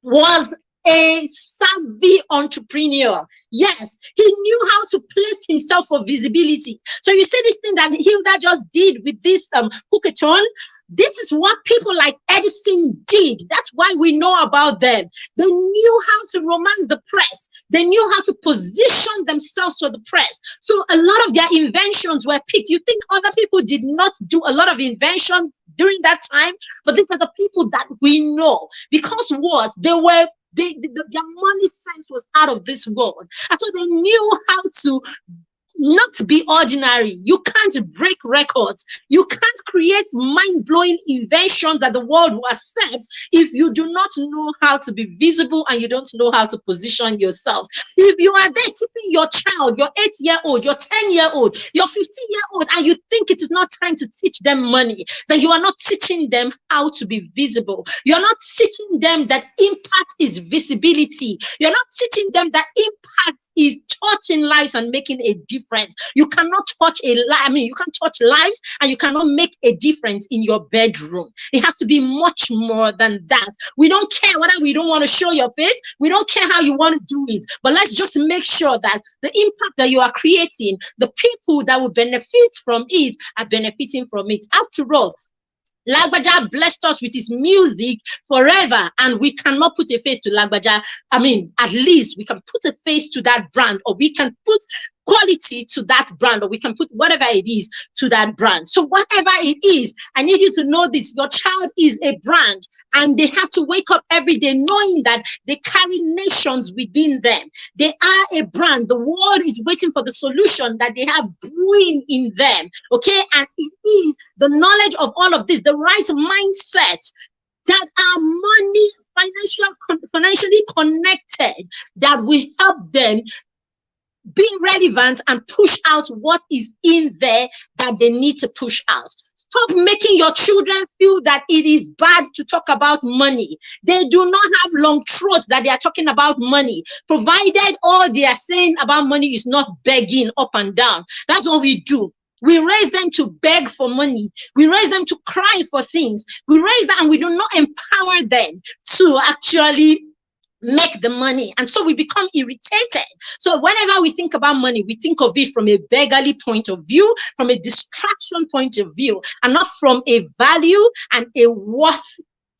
was a savvy entrepreneur. Yes, he knew how to place himself for visibility. So you see this thing that Hilda just did with this hackathon. This is what people like Edison did. That's why we know about them. They knew how to romance the press. They knew how to position themselves for the press. So a lot of their inventions were picked. You think other people did not do a lot of inventions during that time? But these are the people that we know. Because what? Their money sense was out of this world. And so they knew how to not be ordinary. You can't break records. You can't create mind-blowing inventions that the world will accept if you do not know how to be visible and you don't know how to position yourself. If you are there keeping your child, your 8-year-old, your 10-year-old, your 15-year-old, and you think it is not time to teach them money, then you are not teaching them how to be visible. You're not teaching them that impact is visibility. You're not teaching them that impact is touching lives and making a difference. You cannot touch you can't touch lives and you cannot make a difference in your bedroom. It has to be much more than that. We don't care whether we don't want to show your face. We don't care how you want to do it. But let's just make sure that the impact that you are creating, the people that will benefit from it are benefiting from it. After all, Lagbaja blessed us with his music forever, and we cannot put a face to Lagbaja. At least we can put a face to that brand, or we can put quality to that brand, or we can put whatever it is to that brand. So whatever it is, I need you to know this. Your child is a brand, and they have to wake up every day knowing that they carry nations within them. They are a brand. The world is waiting for the solution that they have brewing in them. Okay, and it is the knowledge of all of this, the right mindset, that are financially connected, that will help them be relevant and push out what is in there that they need to push out. Stop making your children feel that it is bad to talk about money. They do not have long throat that they are talking about money, provided all they are saying about money is not begging up and down. That's what we do. We raise them to beg for money. We raise them to cry for things. We raise them and we do not empower them to actually make the money. And so we become irritated. So whenever we think about money, we think of it from a beggarly point of view, from a distraction point of view, and not from a value and a worth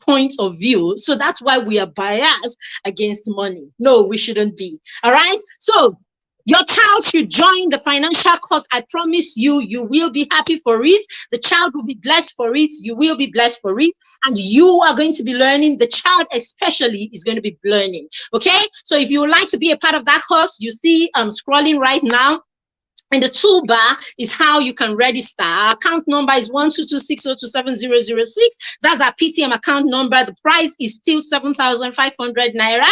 point of view. So that's why we are biased against money. No, we shouldn't be. All right. So your child should join the financial course. I promise you, you will be happy for it. The child will be blessed for it. You will be blessed for it. And you are going to be learning. The child especially is going to be learning. Okay? So if you would like to be a part of that course, you see scrolling right now And the toolbar is how you can register. Our account number is 12260270006. That's our PTM account number. The price is still 7,500 naira.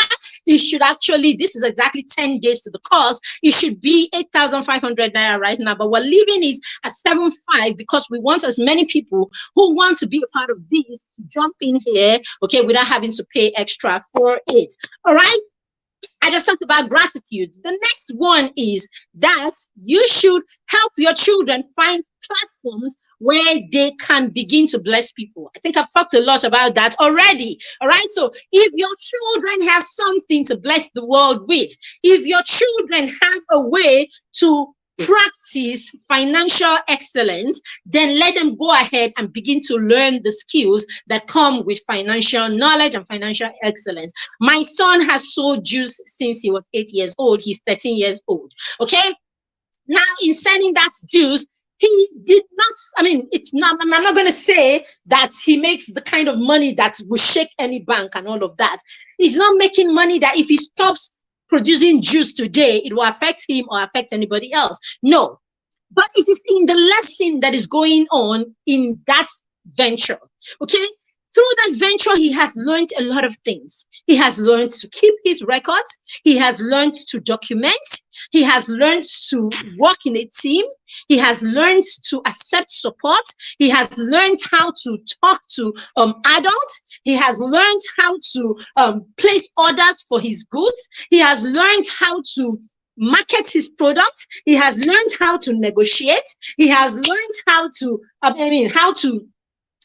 It should actually, this is exactly 10 days to the course. It should be 8,500 naira right now, but we're leaving it at 7,500 because we want as many people who want to be a part of this to jump in here, okay, without having to pay extra for it. All right. I just talked about gratitude. The next one is that you should help your children find platforms where they can begin to bless people. I think I've talked a lot about that already. All right. So if your children have something to bless the world with, if your children have a way to practice financial excellence, then let them go ahead and begin to learn the skills that come with financial knowledge and financial excellence. My son has sold juice since he was 8 years old. He's 13 years old. Okay. Now, in selling that juice, he did not, I mean, it's not, I'm not going to say that he makes the kind of money that will shake any bank and all of that. He's not making money that if he stops producing juice today, it will affect him or affect anybody else. No, but it is in the lesson that is going on in that venture. Okay. Through that venture, he has learned a lot of things. He has learned to keep his records. He has learned to document. He has learned to work in a team. He has learned to accept support. He has learned how to talk to adults. He has learned how to place orders for his goods. He has learned how to market his product. He has learned how to negotiate. He has learned how to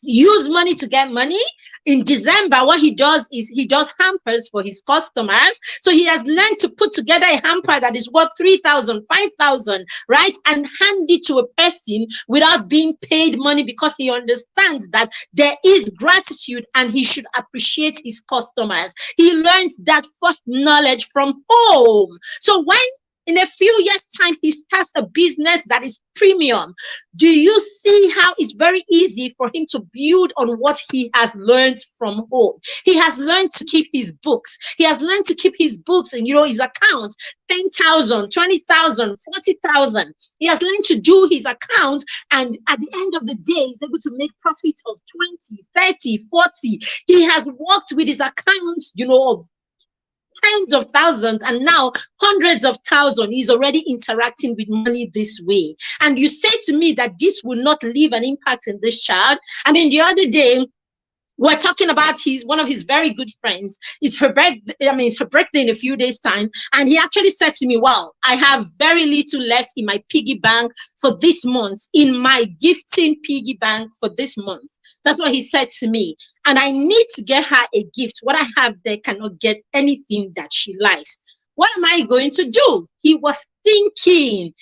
use money to get money. In December, what he does is he does hampers for his customers. So he has learned to put together a hamper that is worth 3,000, 5,000, right? And hand it to a person without being paid money, because he understands that there is gratitude and he should appreciate his customers. He learned that first knowledge from home. So when in a few years' time, he starts a business that is premium, do you see how it's very easy for him to build on what he has learned from home? He has learned to keep his books. He has learned to keep his books and, his accounts, 10,000, 20,000, 40,000. He has learned to do his accounts, and at the end of the day, he's able to make profits of 20, 30, 40. He has worked with his accounts, of tens of thousands and now hundreds of thousands. He's already interacting with money this way. And you say to me that this will not leave an impact in this child. I mean, the other day, we're talking about one of his very good friends. It's her birthday in a few days' time. And he actually said to me, wow, I have very little left in my piggy bank for this month, in my gifting piggy bank for this month. That's what he said to me. And I need to get her a gift. What I have there cannot get anything that she likes. What am I going to do? He was thinking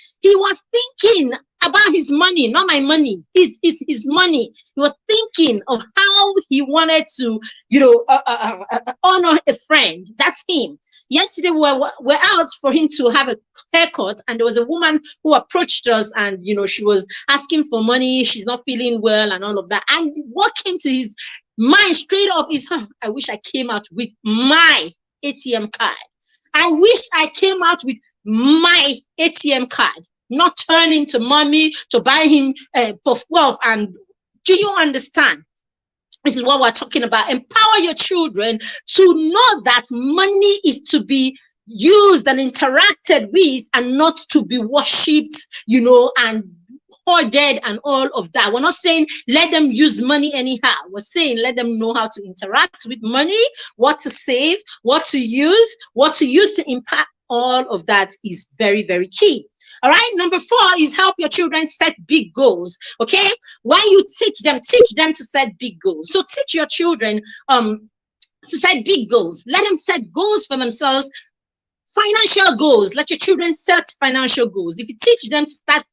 about his money, not my money, his money. He was thinking of how he wanted to, honor a friend. That's him. Yesterday, we're out for him to have a haircut, and there was a woman who approached us, and, she was asking for money. She's not feeling well and all of that. And what came to his mind straight up is, I wish I came out with my ATM card. I wish I came out with my ATM card, not turn into mommy to buy him puff wealth. And do you understand? This is what we're talking about. Empower your children to know that money is to be used and interacted with, and not to be worshipped, and hoarded and all of that. We're not saying let them use money anyhow. We're saying let them know how to interact with money, what to save, what to use to impact. All of that is very, very key. All right. Number 4 is help your children set big goals. Okay. When you teach them to set big goals. So teach your children to set big goals. Let them set goals for themselves. Financial goals. Let your children set financial goals. If you teach them to start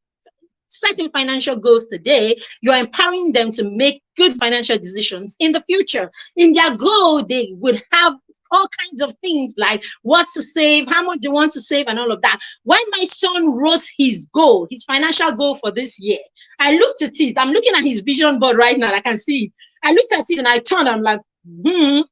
setting financial goals today, you're empowering them to make good financial decisions in the future. In their goal, they would have all kinds of things like what to save, how much they want to save, and all of that. When my son wrote his goal, his financial goal for this year, I looked at it. I'm looking at his vision board right now. I can see it. I looked at it and I turned. I'm like, he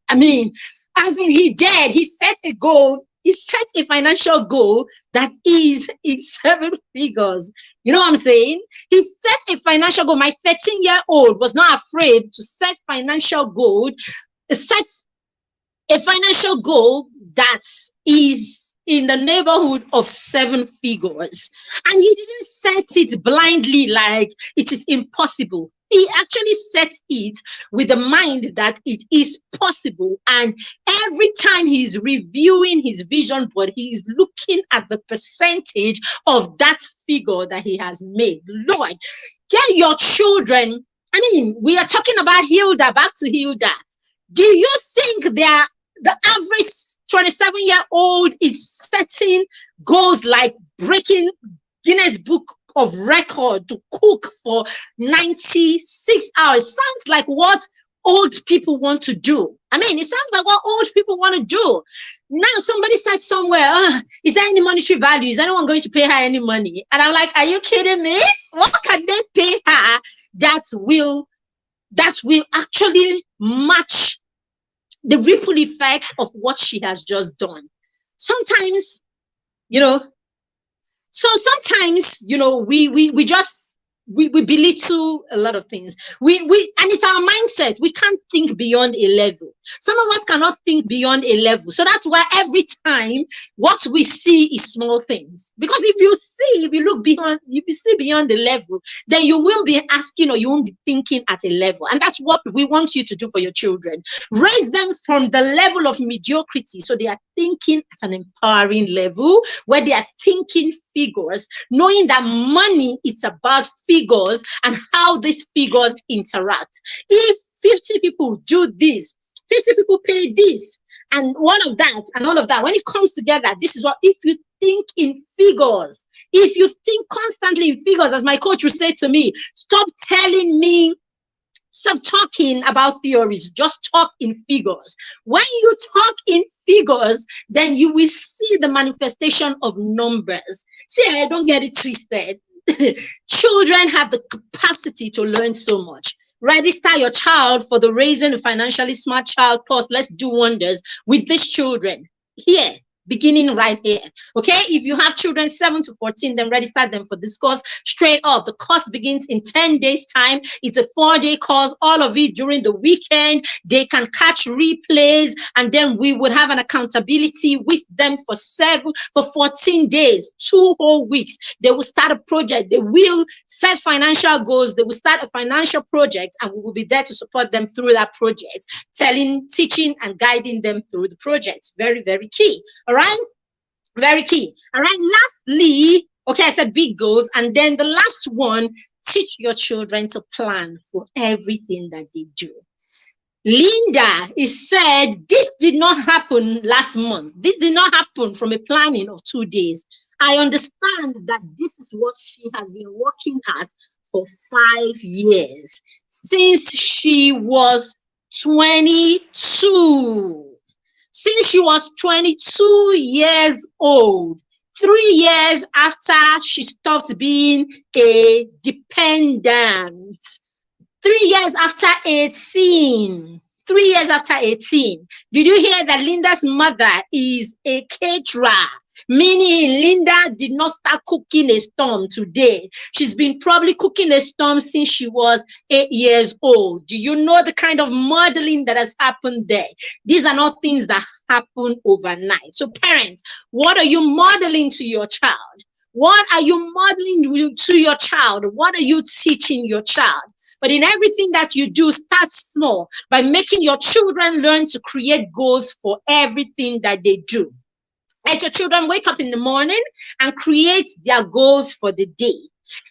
set a goal he set a financial goal that is in 7 figures. You know what I'm saying? He set a financial goal. My 13-year-old was not afraid to set financial goal, set a financial goal that is in the neighborhood of 7 figures. And he didn't set it blindly like it is impossible. He actually set it with the mind that it is possible. And every time he's reviewing his vision board, he is looking at the percentage of that figure that he has made. Lord, get your children. I mean, we are talking about Hilda, back to Hilda. Do you think the average 27-year-old is setting goals like breaking Guinness Book of Record to cook for 96 hours? Sounds like what old people want to do. I mean, it sounds like what old people want to do. Now somebody said somewhere, is there any monetary value? Is anyone going to pay her any money? And I'm like, are you kidding me? What can they pay her that will actually match the ripple effect of what she has just done? Sometimes, we just we belittle a lot of things. We and it's our mindset. We can't think beyond a level. Some of us cannot think beyond a level. So that's why every time what we see is small things. Because if you look beyond, if you see beyond the level, then you will be asking or you won't be thinking at a level. And that's what we want you to do for your children. Raise them from the level of mediocrity so they are thinking at an empowering level where they are thinking figures, knowing that money is about figures and how these figures interact. If 50 people do this, 50 people pay this, and one of that, and all of that, when it comes together, this is what, if you think in figures, if you think constantly in figures, as my coach would say to me, stop talking about theories, just talk in figures. When you talk in figures, then you will see the manifestation of numbers. See, I don't get it twisted. Children have the capacity to learn so much. Register your child for the Raising a Financially Smart Child course. Let's do wonders with these children here, beginning right here. Okay, if you have children 7 to 14, then register them for this course straight up. The course begins in 10 days time. It's a 4-day course, all of it during the weekend. They can catch replays, and then we would have an accountability with them for 14 days, 2 whole weeks. They will start a project. They will set financial goals. They will start a financial project, and we will be there to support them through that project, teaching and guiding them through the project. Very, very key. All right, very key. All right, lastly, okay, I said big goals, and then the last one, teach your children to plan for everything that they do. Linda is said, this did not happen last month. This did not happen from a planning of 2 days. I understand that this is what she has been working at for 5 years, since she was 22. Since she was 22 years old, 3 years after she stopped being a dependent, 3 years after 18, 3 years after 18. Did you hear that Linda's mother is a caterer? Meaning Linda did not start cooking a storm today. She's been probably cooking a storm since she was 8 years old. Do you know the kind of modeling that has happened there? These are not things that happen overnight. So parents, what are you modeling to your child? What are you modeling to your child? What are you teaching your child? But in everything that you do, start small by making your children learn to create goals for everything that they do. Let your children wake up in the morning and create their goals for the day.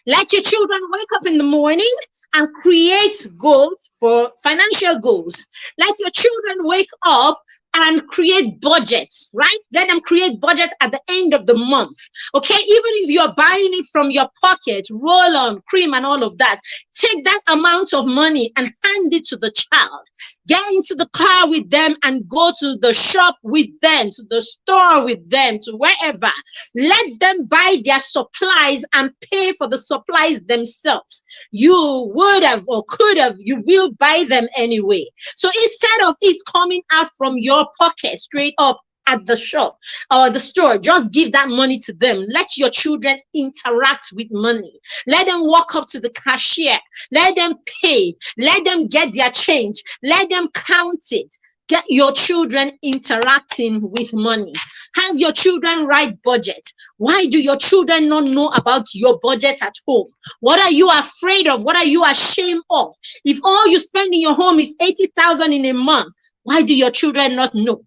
Let your children wake up in the morning and create goals for financial goals. Let your children wake up and create budgets, right? Let them create budgets at the end of the month, okay? Even if you're buying it from your pocket, roll on, cream and all of that, take that amount of money and hand it to the child. Get into the car with them and go to the shop with them, to the store with them, to wherever. Let them buy their supplies and pay for the supplies themselves. You would have or could have, you will buy them anyway. So instead of it coming out from your pocket straight up at the shop or the store, just give that money to them. Let your children interact with money. Let them walk up to the cashier. Let them pay. Let them get their change. Let them count it. Get your children interacting with money. Have your children write budget. Why do your children not know about your budget at home? What are you afraid of? What are you ashamed of? If all you spend in your home is 80,000 in a month, why do your children not know?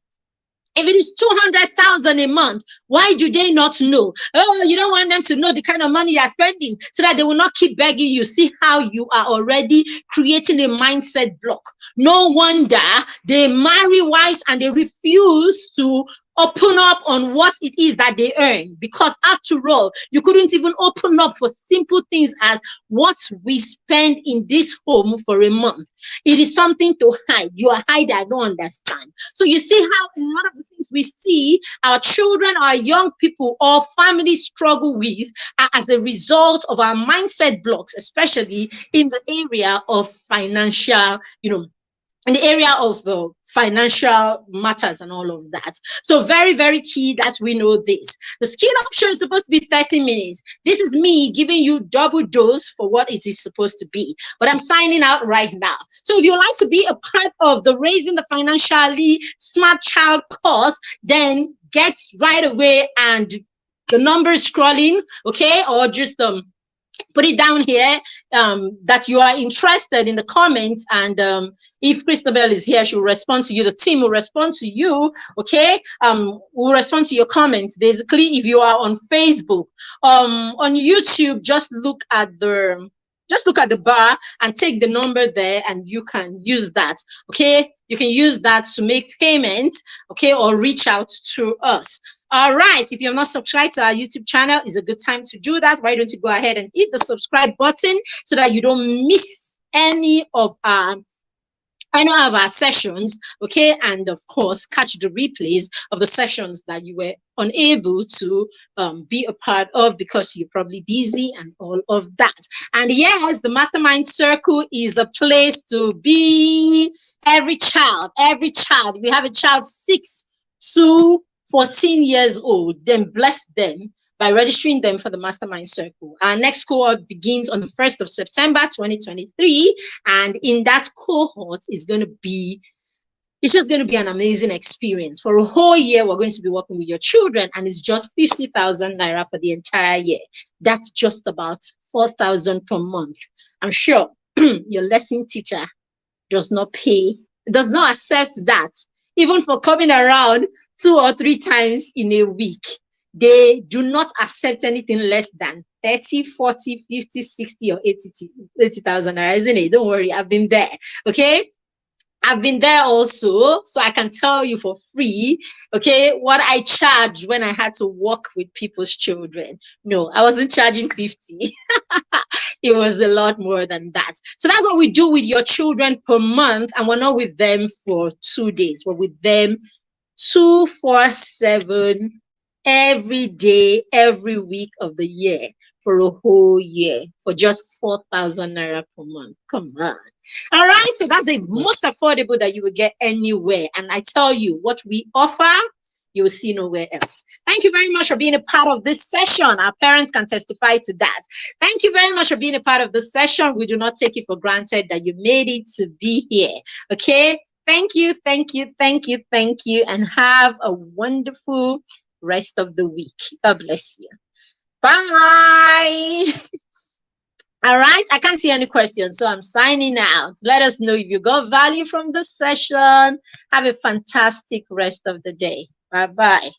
If it is 200,000 a month, why do they not know? Oh, you don't want them to know the kind of money you're spending so that they will not keep begging you. See how you are already creating a mindset block. No wonder they marry wives and they refuse to open up on what it is that they earn, because after all, you couldn't even open up for simple things as what we spend in this home for a month. It is something to hide. You are hiding. I don't understand. So you see how a lot of the things we see our children, our young people, or families struggle with are as a result of our mindset blocks, especially in the area of financial, in the area of the financial matters and all of that. So very, very key that we know this. The skill option is supposed to be 30 minutes. This is me giving you double dose for what it is supposed to be. But I'm signing out right now. So if you'd like to be a part of the Raising the Financially Smart Child course, then get right away, and the number is scrolling, okay? Or just put it down here that you are interested in the comments, and if Christabel is here, she will respond to you. The team will respond to you, okay? We'll respond to your comments. Basically, if you are on Facebook, on YouTube, just look at the bar and take the number there, and you can use that, okay? You can use that to make payments, okay, or reach out to us. All right, if you have not subscribed to our YouTube channel, it's a good time to do that. Why don't you go ahead and hit the subscribe button so that you don't miss any of our sessions, okay? And of course, catch the replays of the sessions that you were unable to be a part of because you're probably busy and all of that. And yes, the Mastermind Circle is the place to be. Every child, if you have a child 6 to 14 years old, then bless them by registering them for the Mastermind Circle. Our next cohort begins on the 1st of September 2023, and in that cohort is going to be, it's just going to be an amazing experience. For a whole year, we're going to be working with your children, and it's just 50,000 naira for the entire year. That's just about 4,000 per month. I'm sure your lesson teacher does not accept that, even for coming around 2 or 3 times in a week. They do not accept anything less than 30, 40, 50, 60, or 80,000 naira, isn't it? Don't worry, I've been there, okay? I've been there also, so I can tell you for free, okay, what I charged when I had to work with people's children. No, I wasn't charging 50. It was a lot more than that. So that's what we do with your children per month, and we're not with them for 2 days. We're with them 247 every day, every week of the year for a whole year for just 4,000 naira per month. Come on. All right, so that's the most affordable that you will get anywhere. And I tell you, what we offer, you will see nowhere else. Thank you very much for being a part of this session. Our parents can testify to that. Thank you very much for being a part of this session. We do not take it for granted that you made it to be here. Okay? Thank you, thank you, thank you, thank you, and have a wonderful rest of the week. God bless you. Bye. All right, I can't see any questions, so I'm signing out. Let us know if you got value from this session. Have a fantastic rest of the day. Bye-bye.